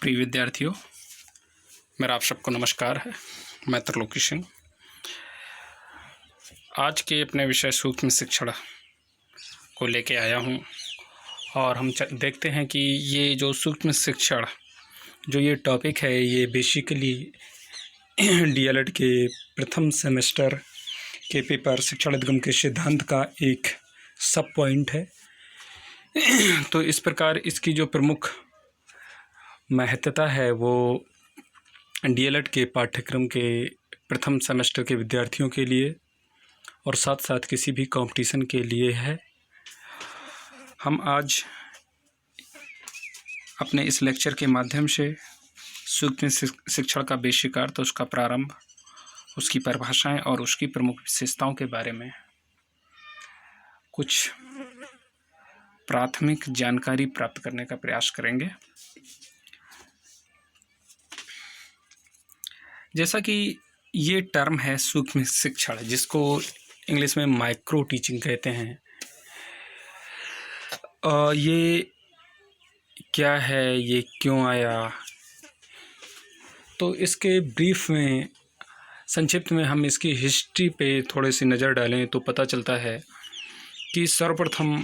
प्रिय विद्यार्थियों, मेरा आप सबको नमस्कार है। मैं त्रिलोकी सिंह आज के अपने विषय सूक्ष्म शिक्षण को लेके आया हूँ और हम देखते हैं कि ये जो सूक्ष्म शिक्षण जो ये टॉपिक है, ये बेसिकली डीएलएड के प्रथम सेमेस्टर के पेपर शिक्षण उद्गम के सिद्धांत का एक सब पॉइंट है। तो इस प्रकार इसकी जो प्रमुख महत्वता है वो डीएलएड के पाठ्यक्रम के प्रथम सेमेस्टर के विद्यार्थियों के लिए और साथ साथ किसी भी कंपटीशन के लिए है। हम आज अपने इस लेक्चर के माध्यम से सूक्ष्म शिक्षण का बेसिक अर्थ, उसका प्रारंभ, उसकी परिभाषाएं और उसकी प्रमुख विशेषताओं के बारे में कुछ प्राथमिक जानकारी प्राप्त करने का प्रयास करेंगे। जैसा कि ये टर्म है सूक्ष्म शिक्षण, जिसको इंग्लिश में माइक्रो टीचिंग कहते हैं। ये क्या है, ये क्यों आया, तो इसके ब्रीफ में, संक्षिप्त में हम इसकी हिस्ट्री पे थोड़ी सी नज़र डालें तो पता चलता है कि सर्वप्रथम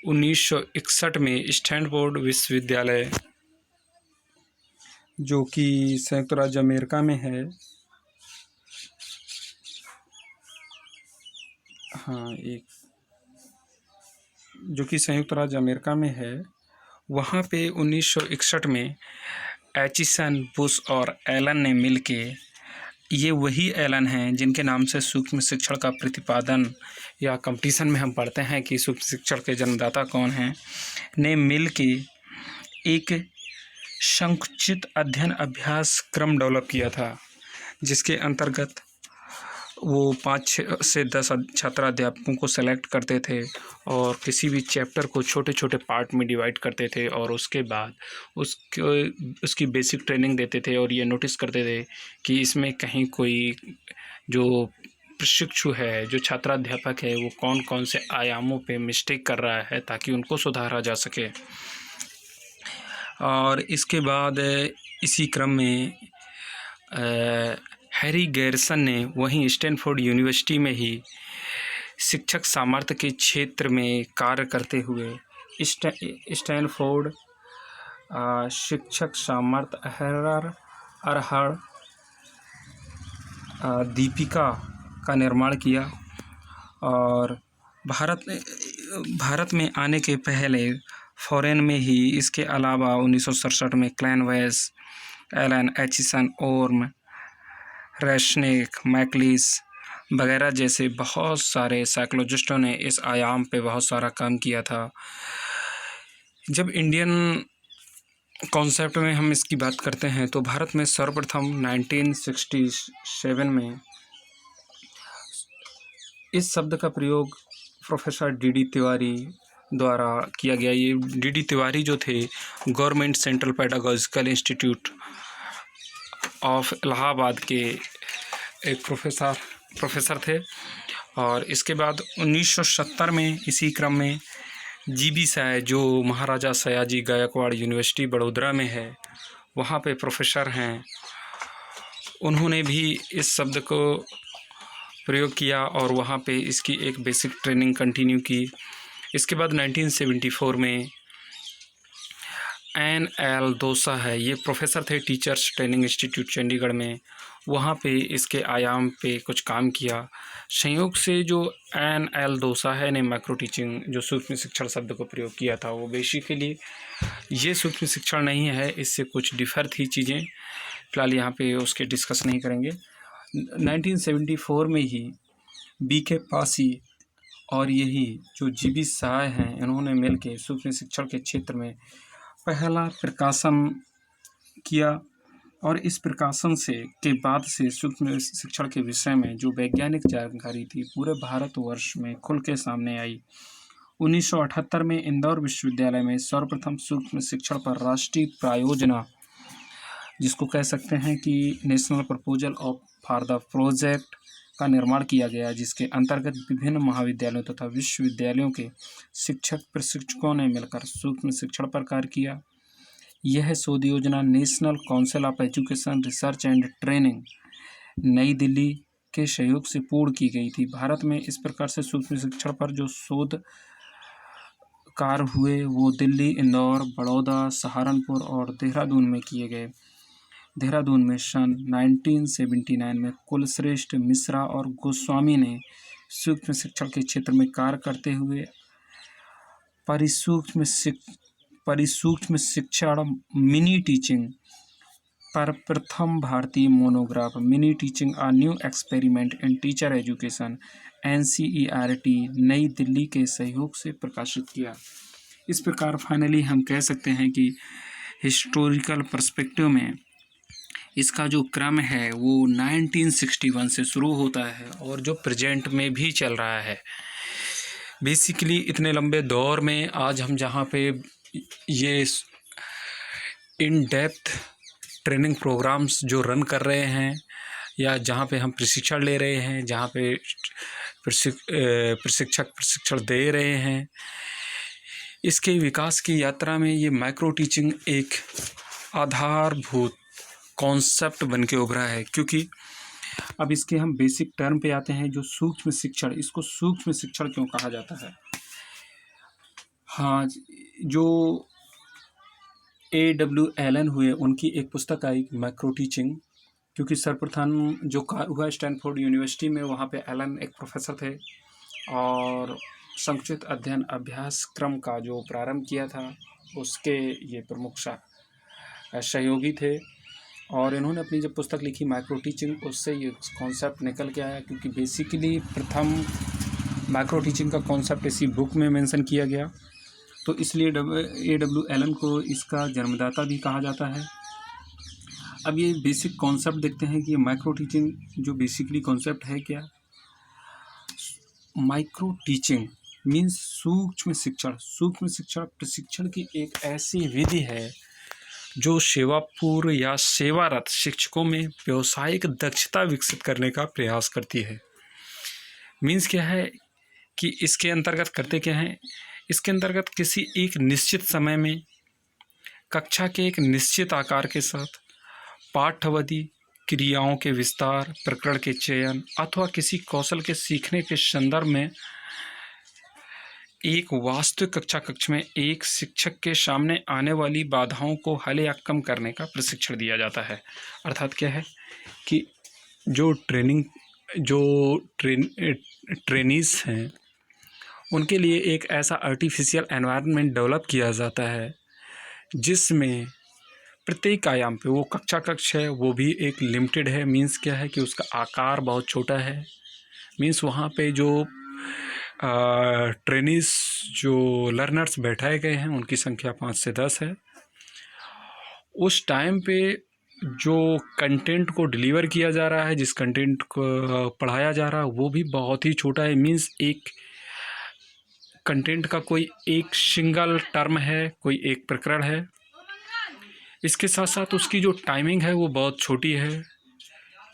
1961 में स्टैनफोर्ड विश्वविद्यालय, जो कि संयुक्त राज्य अमेरिका में है, जो कि संयुक्त राज्य अमेरिका में है, वहाँ पे 1961 में एचिसन, बुश और एलन ने मिलके, ये वही एलन हैं जिनके नाम से सूक्ष्म शिक्षण का प्रतिपादन या कंपटीशन में हम पढ़ते हैं कि सूक्ष्म शिक्षण के जन्मदाता कौन हैं, ने मिलके एक संकुचित अध्ययन अभ्यास क्रम डेवलप किया था, जिसके अंतर्गत वो 5 से 10 छात्राध्यापकों को सेलेक्ट करते थे और किसी भी चैप्टर को छोटे छोटे पार्ट में डिवाइड करते थे और उसके बाद उसकी बेसिक ट्रेनिंग देते थे और ये नोटिस करते थे कि इसमें कहीं कोई जो प्रशिक्षु है, जो छात्राध्यापक है, वो कौन कौन से आयामों पे मिस्टेक कर रहा है ताकि उनको सुधारा जा सके। और इसके बाद इसी क्रम में हैरी गैरिसन ने वहीं स्टैनफोर्ड यूनिवर्सिटी में ही शिक्षक सामर्थ्य के क्षेत्र में कार्य करते हुए स्टैनफोर्ड शिक्षक सामर्थ्य अरहर दीपिका का निर्माण किया। और भारत में आने के पहले फॉरेन में ही इसके अलावा 1967 में क्लैन वेस, एलन, एचिसन, ओर्म, रेशनिक, मैकलिस वगैरह जैसे बहुत सारे साइकोलॉजिस्टों ने इस आयाम पे बहुत सारा काम किया था। जब इंडियन कॉन्सेप्ट में हम इसकी बात करते हैं तो भारत में सर्वप्रथम 1967 में इस शब्द का प्रयोग प्रोफेसर डी तिवारी द्वारा किया गया। ये डी तिवारी जो थे, government central pedagogical institute of Allahabad के एक प्रोफेसर थे। और इसके बाद 1970 में इसी क्रम में जीबी साय, जो महाराजा सयाजी गायकवाड़ यूनिवर्सिटी बड़ोदरा में है, वहाँ पे प्रोफेसर हैं, उन्होंने भी इस शब्द को प्रयोग किया और वहाँ पे इसकी एक बेसिक ट्रेनिंग कंटिन्यू की। इसके बाद 1974 में एन.एल. दोसा है, ये प्रोफेसर थे टीचर्स ट्रेनिंग इंस्टीट्यूट चंडीगढ़ में, वहाँ पे इसके आयाम पे कुछ काम किया। संयोग से जो एन.एल. दोसा है ने माइक्रो टीचिंग, जो सूक्ष्म शिक्षण शब्द को प्रयोग किया था, वो बेसिकली ये सूक्ष्म शिक्षण नहीं है, इससे कुछ डिफर थी चीज़ें। फिलहाल यहाँ पे उसके डिस्कस नहीं करेंगे। 1974 में ही बी.के. पासी और यही जो जी.बी. साय हैं, इन्होंने मिलके सूक्ष्म शिक्षण के क्षेत्र में पहला प्रकाशन किया। और इस प्रकाशन के बाद से सूक्ष्म शिक्षण के विषय में जो वैज्ञानिक जानकारी थी पूरे भारतवर्ष में खुल के सामने आई। 1978 में इंदौर विश्वविद्यालय में सर्वप्रथम सूक्ष्म शिक्षण पर राष्ट्रीय प्रायोजना, जिसको कह सकते हैं कि national proposal for the project, का निर्माण किया गया, जिसके अंतर्गत विभिन्न महाविद्यालयों तथा विश्वविद्यालयों के शिक्षक प्रशिक्षकों ने मिलकर सूक्ष्म शिक्षण पर कार्य किया। यह शोध योजना national council of education research and training नई दिल्ली के सहयोग से पूर्ण की गई थी। भारत में इस प्रकार से सूक्ष्म शिक्षण पर जो शोध कार्य हुए वो दिल्ली, इंदौर, बड़ौदा, सहारनपुर और देहरादून में किए गए। देहरादून में सन 1979 में कुलश्रेष्ठ, मिश्रा और गोस्वामी ने सूक्ष्म शिक्षण के क्षेत्र में कार्य करते हुए परिसूक्ष्म शिक्षण मिनी टीचिंग पर प्रथम भारतीय monograph mini teaching a new experiment in teacher education NCERT नई दिल्ली के सहयोग से प्रकाशित किया। इस प्रकार फाइनली हम कह सकते हैं कि हिस्टोरिकल पर्सपेक्टिव में इसका जो क्रम है वो 1961 से शुरू होता है और जो प्रेजेंट में भी चल रहा है। बेसिकली इतने लंबे दौर में आज हम जहाँ पे ये इन डेप्थ ट्रेनिंग प्रोग्राम्स जो रन कर रहे हैं या जहाँ पे हम प्रशिक्षण ले रहे हैं, जहाँ पे प्रशिक्षक प्रशिक्षण दे रहे हैं, इसके विकास की यात्रा में ये माइक्रो टीचिंग एक आधारभूत कॉन्सेप्ट बन के उभरा है। क्योंकि अब इसके हम बेसिक टर्म पे आते हैं, जो सूक्ष्म शिक्षण, इसको सूक्ष्म शिक्षण क्यों कहा जाता है। हाँ, जो A.W. एलन हुए उनकी एक पुस्तक आई माइक्रो टीचिंग, क्योंकि सर्वप्रथम जो कार्य हुआ स्टैनफोर्ड यूनिवर्सिटी में, वहाँ पे एलन एक प्रोफेसर थे और संकुचित अध्ययन अभ्यास क्रम का जो प्रारंभ किया था उसके ये प्रमुख सहयोगी थे। और इन्होंने अपनी जब पुस्तक लिखी माइक्रो टीचिंग, उससे ये कॉन्सेप्ट निकल के आया, क्योंकि बेसिकली प्रथम माइक्रो टीचिंग का कॉन्सेप्ट इसी बुक में मेंशन किया गया, तो इसलिए A.W. एलन को इसका जन्मदाता भी कहा जाता है। अब ये बेसिक कॉन्सेप्ट देखते हैं कि माइक्रो टीचिंग जो बेसिकली कॉन्सेप्ट है क्या। माइक्रो टीचिंग मीन्स सूक्ष्म शिक्षण। सूक्ष्म शिक्षण प्रशिक्षण की एक ऐसी विधि है जो सेवापूर्व या सेवारत शिक्षकों में व्यावसायिक दक्षता विकसित करने का प्रयास करती है। मीन्स क्या है कि इसके अंतर्गत करते क्या हैं, इसके अंतर्गत किसी एक निश्चित समय में कक्षा के एक निश्चित आकार के साथ पाठ्यवधि क्रियाओं के विस्तार, प्रकरण के चयन अथवा किसी कौशल के सीखने के संदर्भ में एक वास्तविक कक्ष में एक शिक्षक के सामने आने वाली बाधाओं को हल या कम करने का प्रशिक्षण दिया जाता है। अर्थात क्या है कि जो ट्रेनीज हैं उनके लिए एक ऐसा आर्टिफिशियल एनवायरनमेंट डेवलप किया जाता है जिसमें प्रत्येक आयाम पे, वो कक्ष है वो भी एक लिमिटेड है। मीन्स क्या है कि उसका आकार बहुत छोटा है। मीन्स वहाँ पे जो ट्रेनीज जो लर्नर्स बैठाए गए हैं उनकी संख्या 5 से 10 है। उस टाइम पे जो कंटेंट को डिलीवर किया जा रहा है, जिस कंटेंट को पढ़ाया जा रहा है वो भी बहुत ही छोटा है। मीन्स एक कंटेंट का कोई एक सिंगल टर्म है, कोई एक प्रकरण है। इसके साथ साथ उसकी जो टाइमिंग है वो बहुत छोटी है,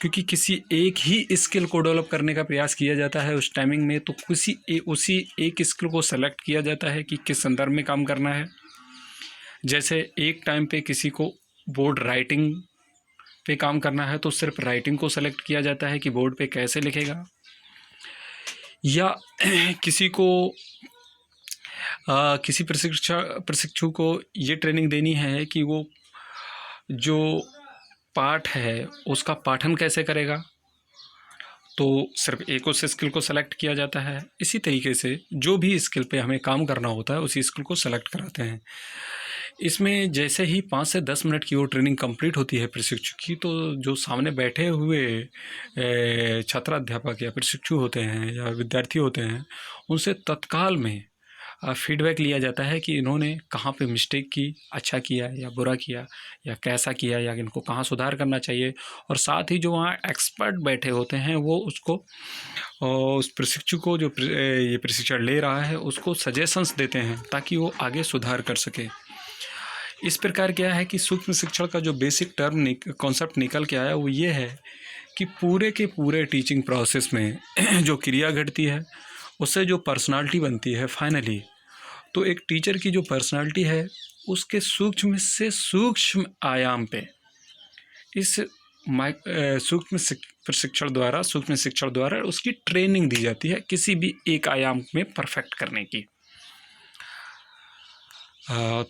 क्योंकि किसी एक ही स्किल को डेवलप करने का प्रयास किया जाता है उस टाइमिंग में, तो उसी एक स्किल को सेलेक्ट किया जाता है कि किस संदर्भ में काम करना है। जैसे एक टाइम पे किसी को बोर्ड राइटिंग पे काम करना है तो सिर्फ राइटिंग को सेलेक्ट किया जाता है कि बोर्ड पे कैसे लिखेगा, या किसी को किसी प्रशिक्षु को ये ट्रेनिंग देनी है कि वो जो पाठ है उसका पाठन कैसे करेगा, तो सिर्फ एक उस स्किल को सेलेक्ट किया जाता है। इसी तरीके से जो भी स्किल पे हमें काम करना होता है उसी स्किल को सेलेक्ट कराते हैं। इसमें जैसे ही 5 से 10 मिनट की वो ट्रेनिंग कंप्लीट होती है प्रशिक्षु की, तो जो सामने बैठे हुए छात्राध्यापक या प्रशिक्षु होते हैं या विद्यार्थी होते हैं उनसे तत्काल में फीडबैक लिया जाता है कि इन्होंने कहाँ पे मिस्टेक की, अच्छा किया या बुरा किया, या कैसा किया, या इनको कहाँ सुधार करना चाहिए। और साथ ही जो वहाँ एक्सपर्ट बैठे होते हैं वो उसको उस प्रशिक्षु को जो ये प्रशिक्षण ले रहा है उसको सजेशंस देते हैं ताकि वो आगे सुधार कर सके। इस प्रकार क्या है कि सूक्ष्म शिक्षण का जो बेसिक टर्म कॉन्सेप्ट निकल के आया वो ये है कि पूरे के पूरे टीचिंग प्रोसेस में जो क्रिया घटती है उससे जो पर्सनालिटी बनती है फाइनली, तो एक टीचर की जो पर्सनालिटी है उसके सूक्ष्म से सूक्ष्म आयाम पे इस सूक्ष्म प्रशिक्षण द्वारा उसकी ट्रेनिंग दी जाती है किसी भी एक आयाम में परफेक्ट करने की।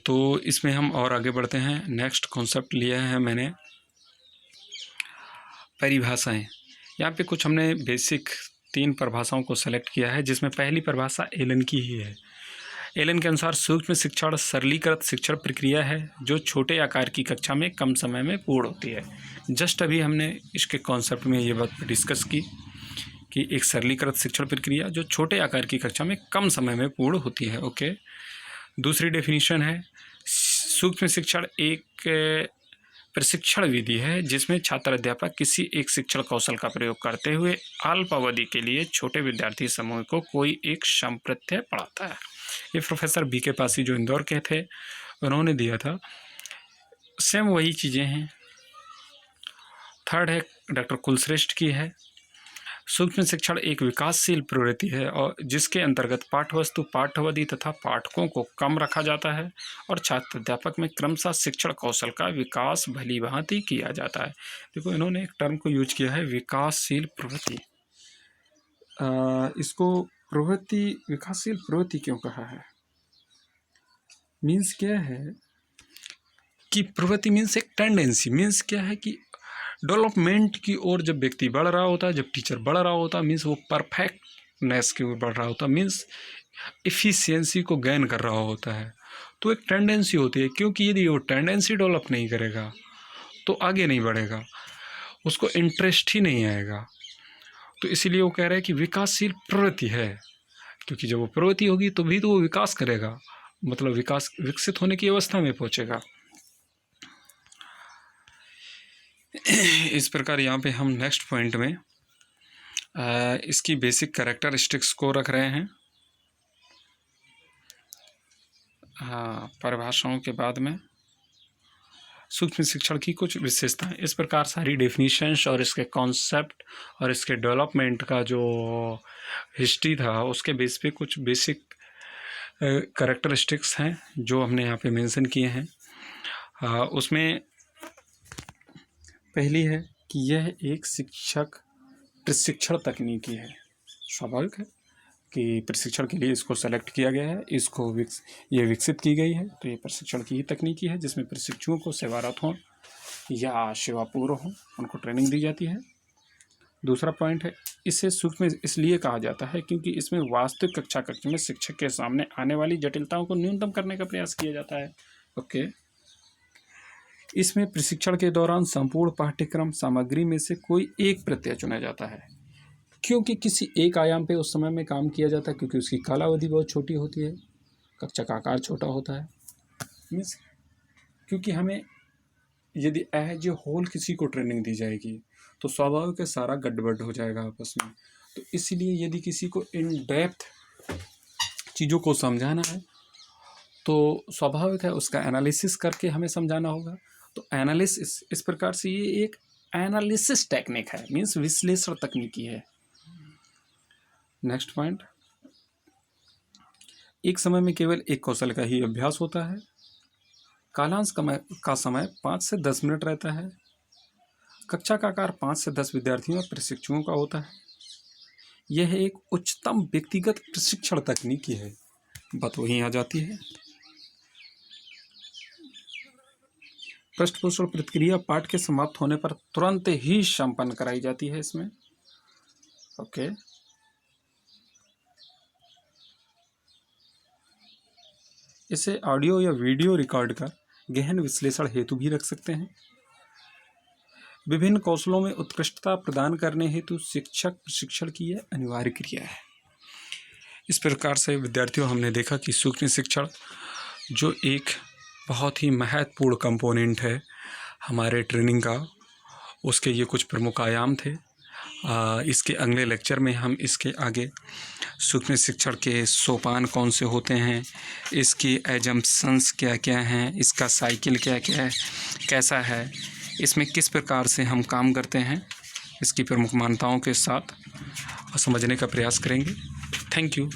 तो इसमें हम और आगे बढ़ते हैं। नेक्स्ट कॉन्सेप्ट लिया है मैंने परिभाषाएं। यहाँ पे कुछ हमने बेसिक 3 परिभाषाओं को सेलेक्ट किया है, जिसमें पहली परिभाषा एलन की ही है। एलन के अनुसार सूक्ष्म शिक्षण सरलीकृत शिक्षण प्रक्रिया है जो छोटे आकार की कक्षा में कम समय में पूर्ण होती है। जस्ट अभी हमने इसके कॉन्सेप्ट में ये बात डिस्कस की कि एक सरलीकृत शिक्षण प्रक्रिया जो छोटे आकार की कक्षा में कम समय में पूर्ण होती है। ओके। दूसरी डेफिनेशन है सूक्ष्म शिक्षण एक प्रशिक्षण विधि है जिसमें छात्र अध्यापक किसी एक शिक्षण कौशल का प्रयोग करते हुए अल्प अवधि के लिए छोटे विद्यार्थी समूह को कोई एक संप्रत्यय पढ़ाता है। ये प्रोफेसर BK पासी जो इंदौर के थे उन्होंने दिया था। सेम वही चीज़ें हैं। थर्ड है डॉक्टर कुलश्रेष्ठ की है। सूक्ष्म शिक्षण एक विकासशील प्रवृत्ति है और जिसके अंतर्गत पाठ्यवस्तु पाठ्यावधि तथा पाठकों को कम रखा जाता है और छात्र अध्यापक में क्रमशः शिक्षण कौशल का विकास भली भांति किया जाता है। देखो इन्होंने एक टर्म को यूज किया है विकासशील प्रवृत्ति। इसको विकासशील प्रवृत्ति क्यों कहा है? मीन्स क्या है कि प्रवृत्ति मीन्स एक टेंडेंसी। मीन्स क्या है कि डेवलपमेंट की ओर जब व्यक्ति बढ़ रहा होता है, जब टीचर बढ़ रहा होता है, मीन्स वो परफेक्टनेस की ओर बढ़ रहा होता है, मीन्स एफिशिएंसी को गेन कर रहा होता है। तो एक टेंडेंसी होती है, क्योंकि यदि वो टेंडेंसी डेवलप नहीं करेगा तो आगे नहीं बढ़ेगा, उसको इंटरेस्ट ही नहीं आएगा। तो इसीलिए वो कह रहे हैं कि विकासशील प्रवृत्ति है, क्योंकि जब वो प्रवृत्ति होगी तो भी तो वो विकास करेगा, मतलब विकसित होने की अवस्था में पहुंचेगा। इस प्रकार यहाँ पे हम नेक्स्ट पॉइंट में इसकी बेसिक कैरेक्टरिस्टिक्स को रख रहे हैं। परिभाषाओं के बाद में सूक्ष्म शिक्षण की कुछ विशेषताएं। इस प्रकार सारी डेफिनेशंस और इसके कॉन्सेप्ट और इसके डेवलपमेंट का जो हिस्ट्री था उसके बेस पे कुछ बेसिक कैरेक्टरिस्टिक्स हैं जो हमने यहाँ पे मेंशन किए हैं। उसमें पहली है कि यह एक शिक्षक प्रशिक्षण तकनीकी है। स्वाभाविक है कि प्रशिक्षण के लिए इसको सेलेक्ट किया गया है, इसको ये विकसित की गई है, तो ये प्रशिक्षण की ही तकनीकी है जिसमें प्रशिक्षुओं को सेवारत हों या सेवापूर्व हों उनको ट्रेनिंग दी जाती है। दूसरा पॉइंट है इसे सूक्ष्म इसलिए कहा जाता है क्योंकि इसमें वास्तविक कक्षा में शिक्षक के सामने आने वाली जटिलताओं को न्यूनतम करने का प्रयास किया जाता है। ओके। इसमें प्रशिक्षण के दौरान संपूर्ण पाठ्यक्रम सामग्री में से कोई एक प्रत्यय चुना जाता है, क्योंकि किसी एक आयाम पे उस समय में काम किया जाता है, क्योंकि उसकी कालावधि बहुत छोटी होती है, कक्षा का आकार छोटा होता है। मीन्स क्योंकि हमें यदि एज ए होल किसी को ट्रेनिंग दी जाएगी तो स्वाभाविक है सारा गड़बड़ हो जाएगा आपस में। तो इसलिए यदि किसी को इन डेप्थ चीज़ों को समझाना है तो स्वाभाविक है उसका एनालिसिस करके हमें समझाना होगा। तो एनालिसिस इस प्रकार से ये एक एनालिसिस टेक्निक है, मीन्स विश्लेषण तकनीकी है। नेक्स्ट पॉइंट, एक समय में केवल एक कौशल का ही अभ्यास होता है। कालांश का समय 5 से 10 मिनट रहता है। कक्षा का आकार 5 से 10 विद्यार्थियों और प्रशिक्षुओं का होता है। यह एक उच्चतम व्यक्तिगत प्रशिक्षण तकनीकी है। बात वहीं आ जाती है। पृष्ठपोषण प्रक्रिया पाठ के समाप्त होने पर तुरंत ही संपन्न कराई जाती है इसमें। ओके। इसे ऑडियो या वीडियो रिकॉर्ड कर गहन विश्लेषण हेतु भी रख सकते हैं। विभिन्न कौशलों में उत्कृष्टता प्रदान करने हेतु शिक्षक प्रशिक्षण की यह अनिवार्य क्रिया है। इस प्रकार से विद्यार्थियों हमने देखा कि सूक्ष्म शिक्षण जो एक बहुत ही महत्वपूर्ण कंपोनेंट है हमारे ट्रेनिंग का, उसके ये कुछ प्रमुख आयाम थे। इसके अगले लेक्चर में हम इसके आगे सूक्ष्म शिक्षण के सोपान कौन से होते हैं, इसकी एजम्पशंस क्या क्या हैं, इसका साइकिल क्या क्या है, कैसा है, इसमें किस प्रकार से हम काम करते हैं, इसकी प्रमुख मान्यताओं के साथ समझने का प्रयास करेंगे। Thank you.